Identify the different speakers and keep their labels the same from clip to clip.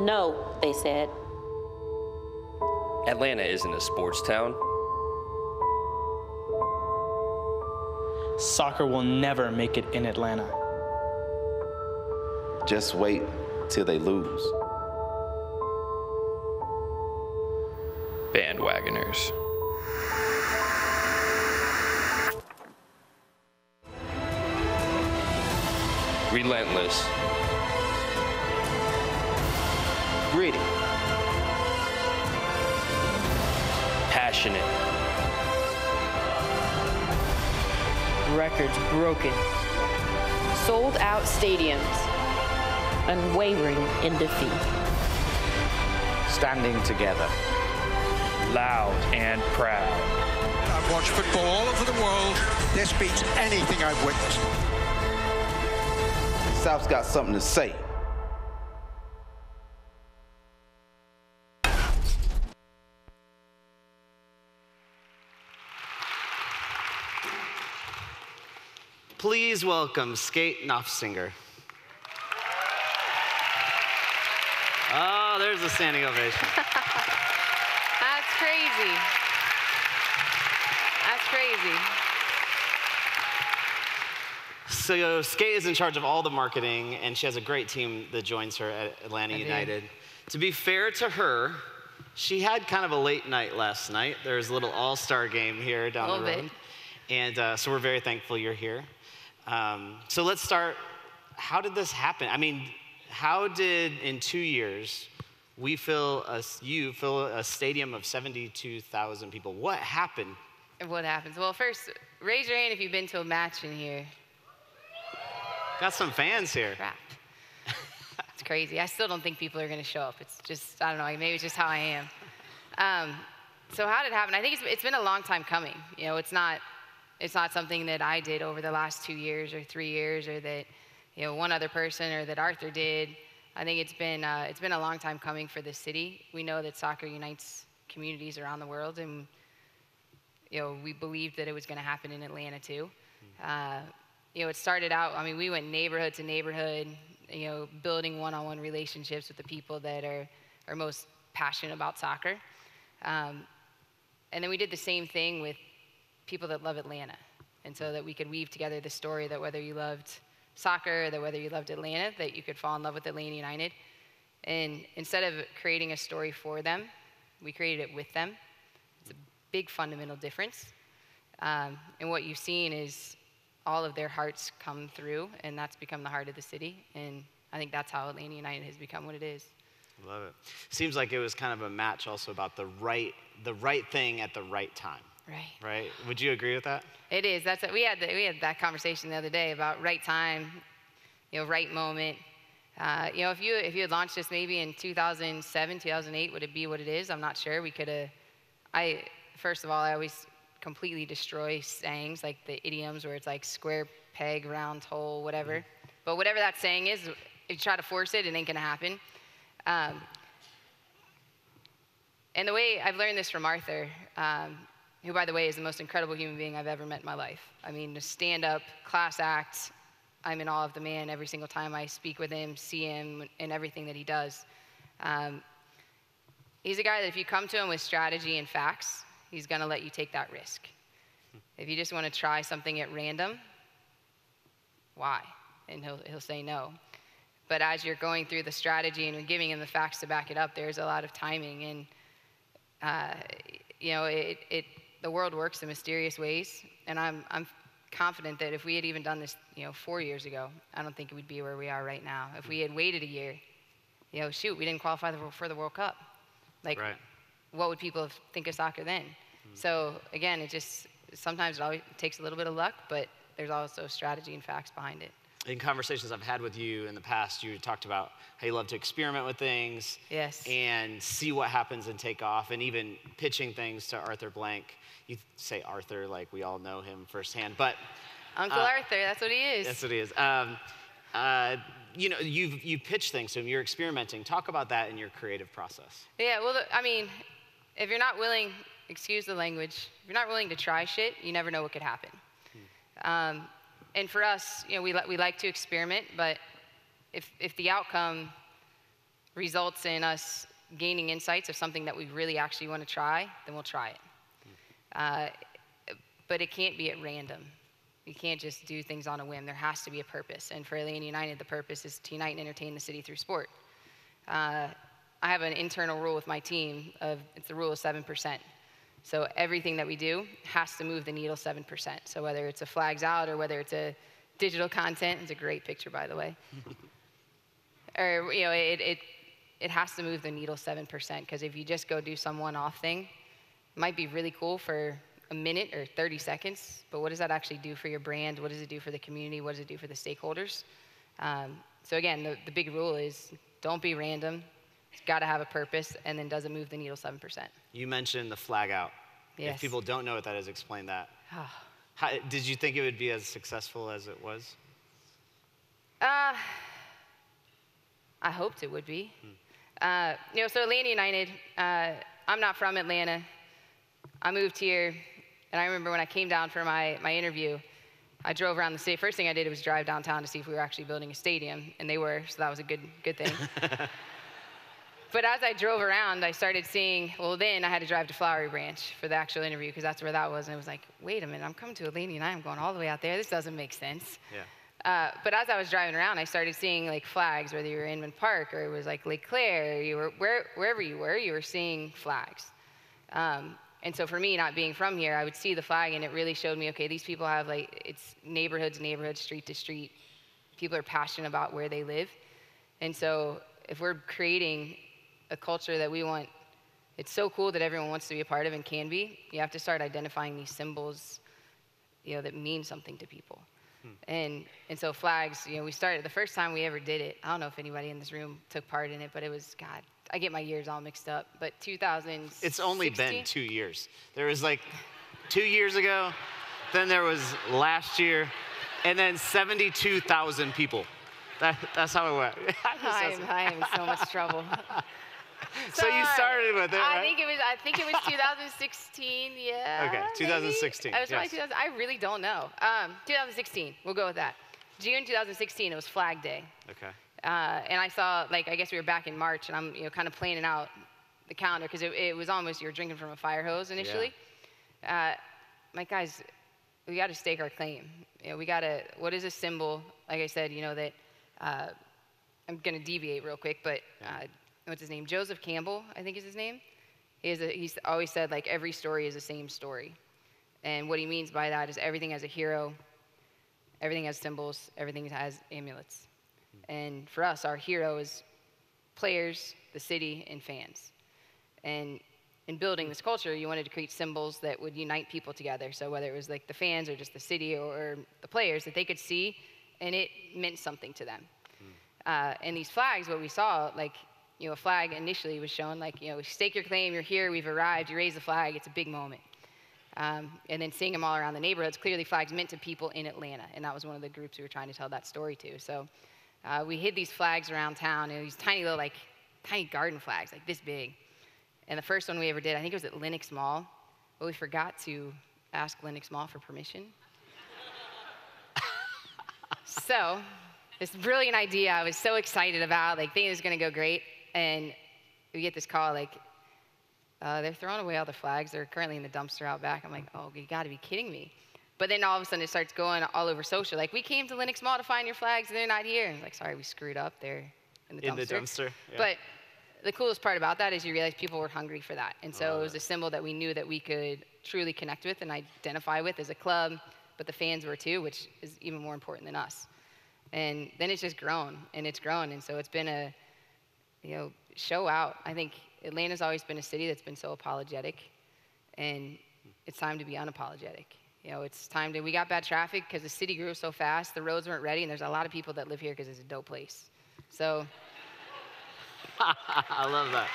Speaker 1: No, they said.
Speaker 2: Atlanta isn't a sports town.
Speaker 3: Soccer will never make it in Atlanta.
Speaker 4: Just wait till they lose.
Speaker 2: Bandwagoners. Relentless.
Speaker 4: Gritty.
Speaker 2: Passionate.
Speaker 5: Records broken.
Speaker 1: Sold out stadiums. Unwavering in defeat.
Speaker 4: Standing together.
Speaker 2: Loud and proud.
Speaker 6: I've watched football all over the world. This beats anything I've witnessed.
Speaker 4: South's got something to say.
Speaker 7: Please welcome Kate Noftsinger. Oh, there's a standing ovation.
Speaker 5: That's crazy. That's crazy.
Speaker 7: So Skate is in charge of all the marketing, and she has a great team that joins her at Atlanta United. To be fair to her, she had kind of a late night last night. There's a little all-star game here down the road. And so we're very thankful you're here. So let's start. How did this happen? I mean, how did, in 2 years, you fill a stadium of 72,000 people? What happened?
Speaker 5: What happens? Well, first, raise your hand if you've been to a match in here.
Speaker 7: Got some fans here.
Speaker 5: Crap. It's crazy. I still don't think people are going to show up. It's just, I don't know, maybe it's just how I am. So how did it happen? I think it's been a long time coming. You know, it's not something that I did over the last 2 years or 3 years, or that, you know, one other person, or that Arthur did. I think it's been a long time coming for this city. We know that soccer unites communities around the world, and, you know, we believed that it was going to happen in Atlanta too. You know, it started out, I mean, we went neighborhood to neighborhood, you know, building one-on-one relationships with the people that are most passionate about soccer. And then we did the same thing with people that love Atlanta. And so that we could weave together the story that whether you loved soccer, that whether you loved Atlanta, that you could fall in love with Atlanta United. And instead of creating a story for them, we created it with them. It's a big fundamental difference. And what you've seen is all of their hearts come through, and that's become the heart of the city. And I think that's how Atlanta United has become what it is.
Speaker 7: Love it. Seems like it was kind of a match also about the right thing at the right time.
Speaker 5: Right.
Speaker 7: Right? Would you agree with that?
Speaker 5: It is. That's it. We had that conversation the other day about right time, you know, right moment. You know, if you had launched this maybe in 2007, 2008, would it be what it is? I'm not sure. We could have. First of all, I always completely destroy sayings like the idioms where it's like square peg, round hole, whatever. But whatever that saying is, if you try to force it, it ain't gonna happen. And the way I've learned this from Arthur, who, by the way, is the most incredible human being I've ever met in my life. I mean, to stand up, class act, I'm in awe of the man every single time I speak with him, see him, and everything that he does. He's a guy that if you come to him with strategy and facts, he's gonna let you take that risk. If you just wanna try something at random, why? And he'll say no. But as you're going through the strategy and you're giving him the facts to back it up, there's a lot of timing. And you know, the world works in mysterious ways, and I'm confident that if we had even done this, you know, 4 years ago, I don't think we'd be where we are right now. If we had waited a year, you know, shoot, we didn't qualify for the World Cup. Like, right. What would people think of soccer then? So again, sometimes it always takes a little bit of luck, but there's also strategy and facts behind it.
Speaker 7: In conversations I've had with you in the past, you talked about how you love to experiment with things.
Speaker 5: Yes.
Speaker 7: And see what happens and take off, and even pitching things to Arthur Blank. You say Arthur like we all know him firsthand, but
Speaker 5: Uncle Arthur, that's what he is.
Speaker 7: That's what he is. You know, you pitch things to him. You're experimenting. Talk about that in your creative process.
Speaker 5: Yeah. Well, I mean, if you're not willing, excuse the language, if you're not willing to try shit, you never know what could happen. And for us, you know, we like to experiment, but if the outcome results in us gaining insights of something that we really actually want to try, then we'll try it. But it can't be at random. You can't just do things on a whim. There has to be a purpose. And for Atlanta United, the purpose is to unite and entertain the city through sport. I have an internal rule with my team it's the rule of 7%. So everything that we do has to move the needle 7%. So whether it's a flags out or whether it's a digital content, it's a great picture, by the way. Or, it has to move the needle 7%, because if you just go do some one-off thing, it might be really cool for a minute or 30 seconds, but what does that actually do for your brand? What does it do for the community? What does it do for the stakeholders? So again, the big rule is don't be random. It's got to have a purpose, and then does it move the needle 7%?
Speaker 7: You mentioned the flag out.
Speaker 5: Yes.
Speaker 7: If people don't know what that is, explain that. Did you think it would be as successful as it was?
Speaker 5: I hoped it would be. So Atlanta United, I'm not from Atlanta. I moved here, and I remember when I came down for my interview, I drove around the city. First thing I did was drive downtown to see if we were actually building a stadium, and they were, so that was a good thing. But as I drove around, I started seeing, then I had to drive to Flowery Branch for the actual interview, because that's where that was, and it was like, wait a minute, I'm coming to Atlanta United, I'm going all the way out there. This doesn't make sense.
Speaker 7: Yeah.
Speaker 5: But as I was driving around, I started seeing like flags, whether you were in Inman Park or it was like Lake Claire, or you were wherever you were seeing flags. And so for me, not being from here, I would see the flag, and it really showed me, okay, these people have it's neighborhoods, street to street. People are passionate about where they live. And so if we're creating a culture that we want, it's so cool that everyone wants to be a part of and can be, you have to start identifying these symbols, that mean something to people. And so flags, we started, the first time we ever did it, I don't know if anybody in this room took part in it, but it was, God, I get my years all mixed up, but 2016.
Speaker 7: It's only been 2 years. There was 2 years ago, then there was last year, and then 72,000 people. That's how it went.
Speaker 5: I am in so much trouble.
Speaker 7: So you started with it, right?
Speaker 5: I think it was 2016, yeah.
Speaker 7: Okay, 2016.
Speaker 5: It was probably 2000, I really don't know. 2016, we'll go with that. June 2016, it was Flag Day.
Speaker 7: Okay.
Speaker 5: And I saw, I guess we were back in March, and I'm, kind of planning out the calendar, because it was almost, you were drinking from a fire hose initially. Yeah. Guys, we got to stake our claim. We got to, what is a symbol? Like I said, that, I'm going to deviate real quick, but what's his name? Joseph Campbell, I think is his name. He's always said, every story is the same story. And what he means by that is everything has a hero, everything has symbols, everything has amulets. And for us, our hero is players, the city, and fans. And in building this culture, you wanted to create symbols that would unite people together. So whether it was the fans or just the city or the players, that they could see, and it meant something to them. And these flags, what we saw, a flag initially was shown, stake your claim, you're here, we've arrived, you raise the flag, it's a big moment. And then seeing them all around the neighborhoods, clearly flags meant to people in Atlanta, and that was one of the groups we were trying to tell that story to. So we hid these flags around town, these tiny little, tiny garden flags, this big. And the first one we ever did, I think it was at Lenox Mall, but we forgot to ask Lenox Mall for permission. So this brilliant idea I was so excited about, thinking it was going to go great. And we get this call, they're throwing away all the flags. They're currently in the dumpster out back. I'm like, oh, you got to be kidding me. But then all of a sudden it starts going all over social. We came to Lenox Mall to find your flags, and they're not here. And sorry, we screwed up. They're in the dumpster.
Speaker 7: In the dumpster, yeah.
Speaker 5: But the coolest part about that is you realize people were hungry for that. And so it was a symbol that we knew that we could truly connect with and identify with as a club, but the fans were too, which is even more important than us. And then it's just grown, and it's grown. And so it's been a, show out. I think Atlanta's always been a city that's been so apologetic, and it's time to be unapologetic. It's time we got bad traffic because the city grew so fast, the roads weren't ready, and there's a lot of people that live here because it's a dope place. So.
Speaker 7: I love that.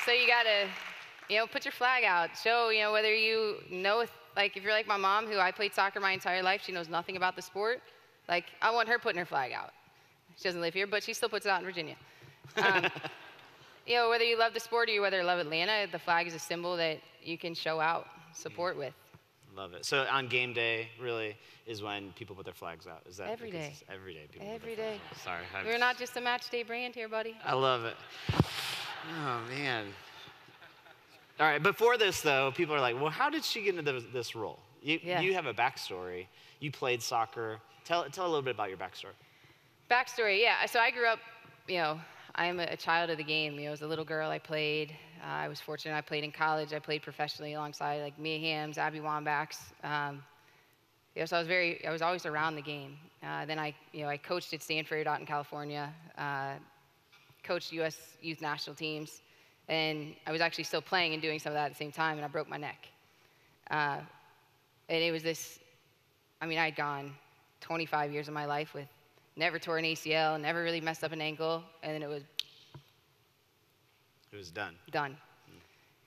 Speaker 5: So you gotta, put your flag out. Show, whether if you're like my mom, who I played soccer my entire life, she knows nothing about the sport. I want her putting her flag out. She doesn't live here, but she still puts it out in Virginia. Whether you love the sport or whether you love Atlanta, the flag is a symbol that you can show out support with.
Speaker 7: Love it. So on game day, really, is when people put their flags out. Is that
Speaker 5: Every day.
Speaker 7: Every day. People
Speaker 5: Every
Speaker 7: put their
Speaker 5: day.
Speaker 7: flags out. Sorry.
Speaker 5: We're not just a match day brand here, buddy.
Speaker 7: I love it. Oh, man. All right, before this, though, people are like, well, how did she get into this role? You have a backstory. You played soccer. Tell a little bit about your backstory.
Speaker 5: Backstory, yeah. So I grew up, I'm a child of the game. As a little girl, I played. I was fortunate. I played in college. I played professionally alongside like Mia Hamm's, Abby Wambachs. So I was always around the game. Then I coached at Stanford out in California. Coached U.S. youth national teams, and I was actually still playing and doing some of that at the same time, and I broke my neck. And it was this. I'd gone 25 years of my life with never tore an ACL, never really messed up an ankle, and then it was done.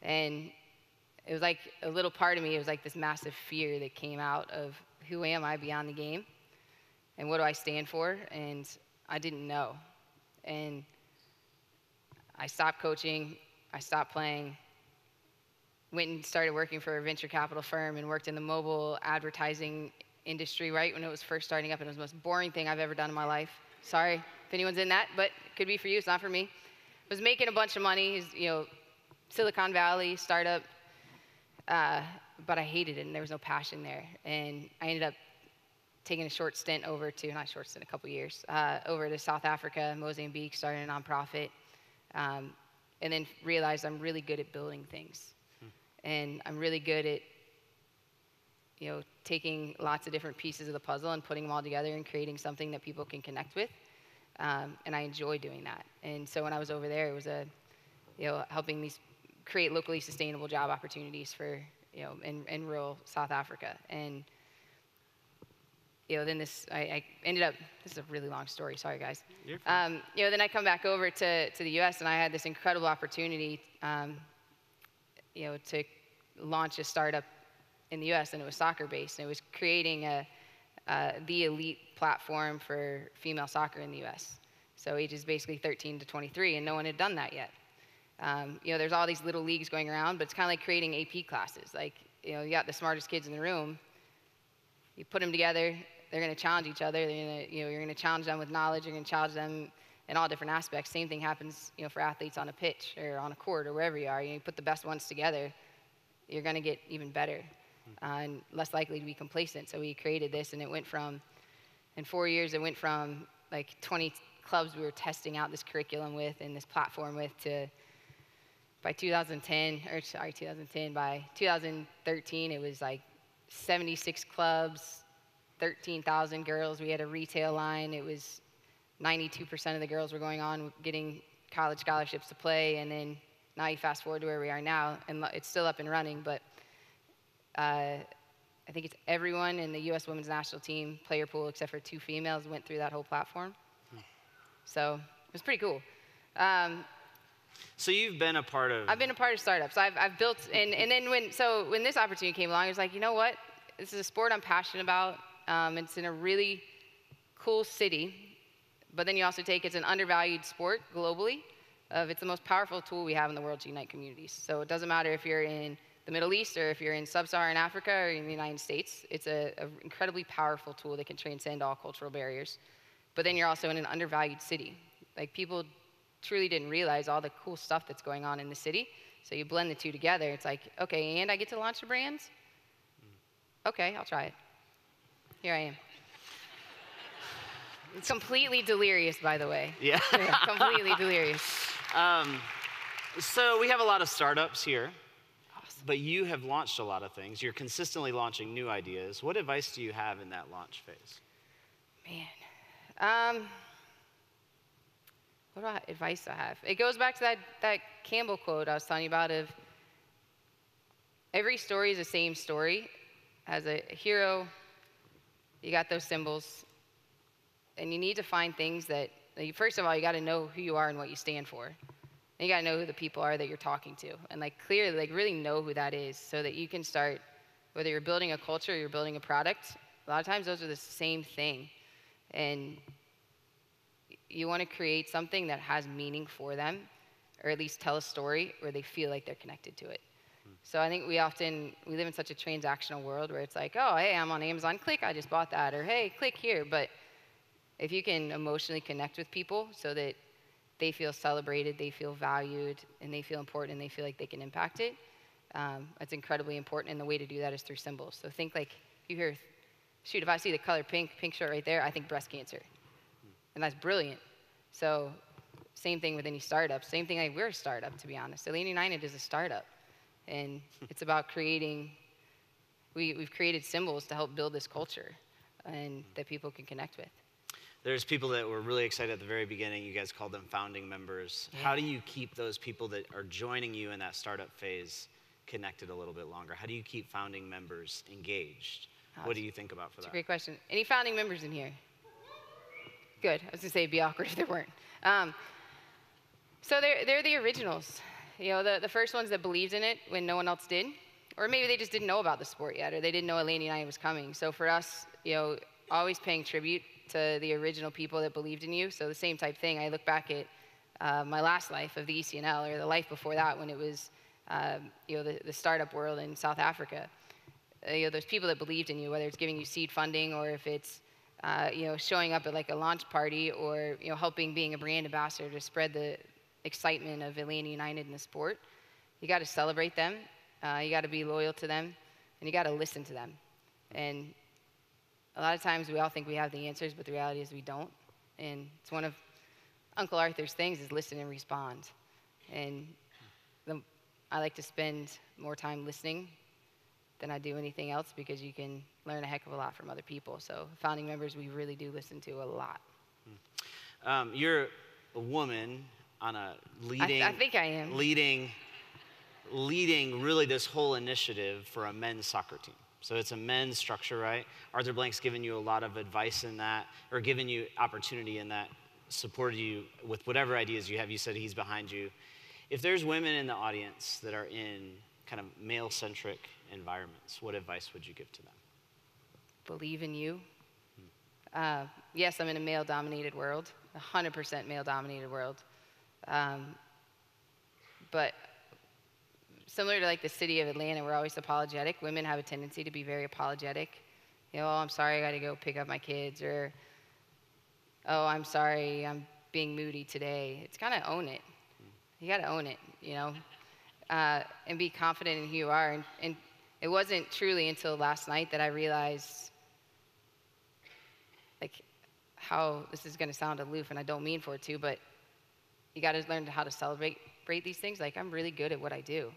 Speaker 5: And it was like a little part of me, it was like this massive fear that came out of who am I beyond the game and what do I stand for? And I didn't know. And I stopped coaching, I stopped playing, went and started working for a venture capital firm and worked in the mobile advertising industry right when it was first starting up, and it was the most boring thing I've ever done in my life. Sorry if anyone's in that, but it could be for you, it's not for me. Was making a bunch of money, Silicon Valley startup, but I hated it and there was no passion there. And I ended up taking a short stint a couple years, over to South Africa, Mozambique, starting a nonprofit, and then realized I'm really good at building things. And I'm really good at, taking lots of different pieces of the puzzle and putting them all together and creating something that people can connect with. And I enjoy doing that. And so when I was over there, it was helping create locally sustainable job opportunities for, in rural South Africa. And, then I ended up, this is a really long story, sorry guys.
Speaker 7: You're fine.
Speaker 5: Then I come back over to the US and I had this incredible opportunity, to launch a startup in the US, and it was soccer-based. And it was creating the elite platform for female soccer in the US. So ages basically 13 to 23, and no one had done that yet. There's all these little leagues going around, but it's kind of like creating AP classes. Like, you got the smartest kids in the room, you put them together, they're going to challenge each other. You're going to challenge them with knowledge, you're going to challenge them in all different aspects. Same thing happens, for athletes on a pitch or on a court or wherever you are. You put the best ones together, you're going to get even better. And less likely to be complacent. So we created this, and it went from, in 4 years, it went from like 20 clubs we were testing out this curriculum with and this platform with to, by 2013, it was like 76 clubs, 13,000 girls. We had a retail line. It was 92% of the girls were going on getting college scholarships to play. And then now you fast forward to where we are now, and it's still up and running, but I think it's everyone in the U.S. women's national team player pool, except for 2 females, went through that whole platform. So it was pretty cool.
Speaker 7: So you've been a part of...
Speaker 5: I've been a part of startups. I've built, and then when this opportunity came along, I was like, you know what? This is a sport I'm passionate about. It's in a really cool city, but then you also it's an undervalued sport globally. It's the most powerful tool we have in the world to unite communities. So it doesn't matter if you're in the Middle East, or if you're in sub-Saharan Africa or in the United States, it's an incredibly powerful tool that can transcend all cultural barriers. But then you're also in an undervalued city. Like, people truly didn't realize all the cool stuff that's going on in the city. So you blend the two together. It's like, okay, and I get to launch the brands? Okay, I'll try it. Here I am. It's completely delirious, by the way.
Speaker 7: Yeah.
Speaker 5: Completely delirious.
Speaker 7: So we have a lot of startups here. But you have launched a lot of things. You're consistently launching new ideas. What advice do you have in that launch phase?
Speaker 5: Man, what advice I have? It goes back to that Campbell quote I was telling you about of, every story is the same story. As a hero, you got those symbols, and you need to find things that, first of all, you got to know who you are and what you stand for. And you got to know who the people are that you're talking to, and clearly, really know who that is, so that you can start, whether you're building a culture or you're building a product, a lot of times those are the same thing. And you want to create something that has meaning for them, or at least tell a story where they feel like they're connected to it. So I think we live in such a transactional world where it's like, oh, hey, I'm on Amazon, click, I just bought that, or hey, click here. But if you can emotionally connect with people so that they feel celebrated, they feel valued, and they feel important, and they feel like they can impact it, that's incredibly important. And the way to do that is through symbols. So think like you hear, shoot, if I see the color pink shirt right there, I think breast cancer. And that's brilliant. So same thing with any startup. Same thing, like we're a startup, to be honest. Atlanta United is a startup. And it's about we've created symbols to help build this culture and that people can connect with.
Speaker 7: There's people that were really excited at the very beginning. You guys called them founding members. Yeah. How do you keep those people that are joining you in that startup phase connected a little bit longer? How do you keep founding members engaged? What do you think about for that?
Speaker 5: That's a great question. Any founding members in here? Good. I was going to say it'd be awkward if there weren't. So they're the originals. You know, the first ones that believed in it when no one else did. Or maybe they just didn't know about the sport yet, or they didn't know Atlanta United was coming. So for us, you know, always paying tribute to the original people that believed in you. So the same type thing. I look back at my last life of the ECNL, or the life before that when it was, you know, the startup world in South Africa. You know, those people that believed in you, whether it's giving you seed funding or if it's, you know, showing up at like a launch party or, you know, helping being a brand ambassador to spread the excitement of Atlanta United in the sport. You got to celebrate them. You got to be loyal to them, and you got to listen to them. And a lot of times we all think we have the answers, but the reality is we don't. And it's one of Uncle Arthur's things is listen and respond. And I like to spend more time listening than I do anything else because you can learn a heck of a lot from other people. So founding members, we really do listen to a lot.
Speaker 7: You're a woman on a leading...
Speaker 5: I think I am.
Speaker 7: Leading really this whole initiative for a men's soccer team. So it's a men's structure, right? Arthur Blank's given you a lot of advice in that, or given you opportunity in that, supported you with whatever ideas you have. You said he's behind you. If there's women in the audience that are in kind of male-centric environments, what advice would you give to them?
Speaker 5: Believe in you. Yes, I'm in a male-dominated world, 100% male-dominated world. But similar to like the city of Atlanta, we're always apologetic. Women have a tendency to be very apologetic. You know, oh, I'm sorry, I got to go pick up my kids, or oh, I'm sorry, I'm being moody today. It's kind of own it. You got to own it, you know, and be confident in who you are. And it wasn't truly until last night that I realized, like, how this is going to sound aloof, and I don't mean for it to, but you got to learn how to celebrate these things. Like, I'm really good at what I do.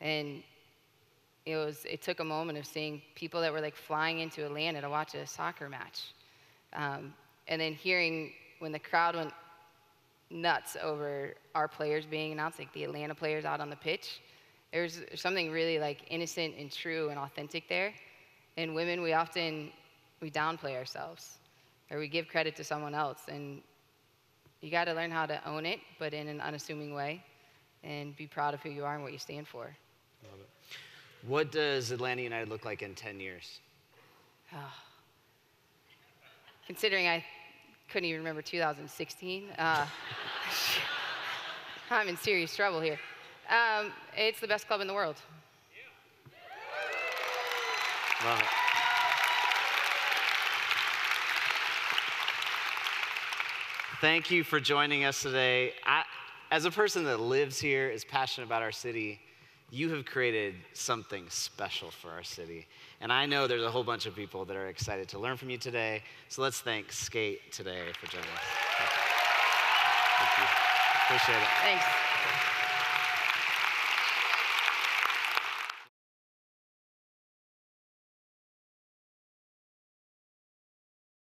Speaker 5: And it took a moment of seeing people that were like flying into Atlanta to watch a soccer match. And then hearing when the crowd went nuts over our players being announced, like the Atlanta players out on the pitch. There's something really like innocent and true and authentic there. And women, we downplay ourselves, or we give credit to someone else. And you got to learn how to own it, but in an unassuming way, and be proud of who you are and what you stand for.
Speaker 7: Love it. What does Atlanta United look like in 10 years?
Speaker 5: Oh. Considering I couldn't even remember 2016, I'm in serious trouble here. It's the best club in the world.
Speaker 7: Love it. Thank you for joining us today. As a person that lives here, is passionate about our city, you have created something special for our city. And I know there's a whole bunch of people that are excited to learn from you today. So let's thank Kate today for joining us. Thank you. Appreciate it.
Speaker 5: Thanks.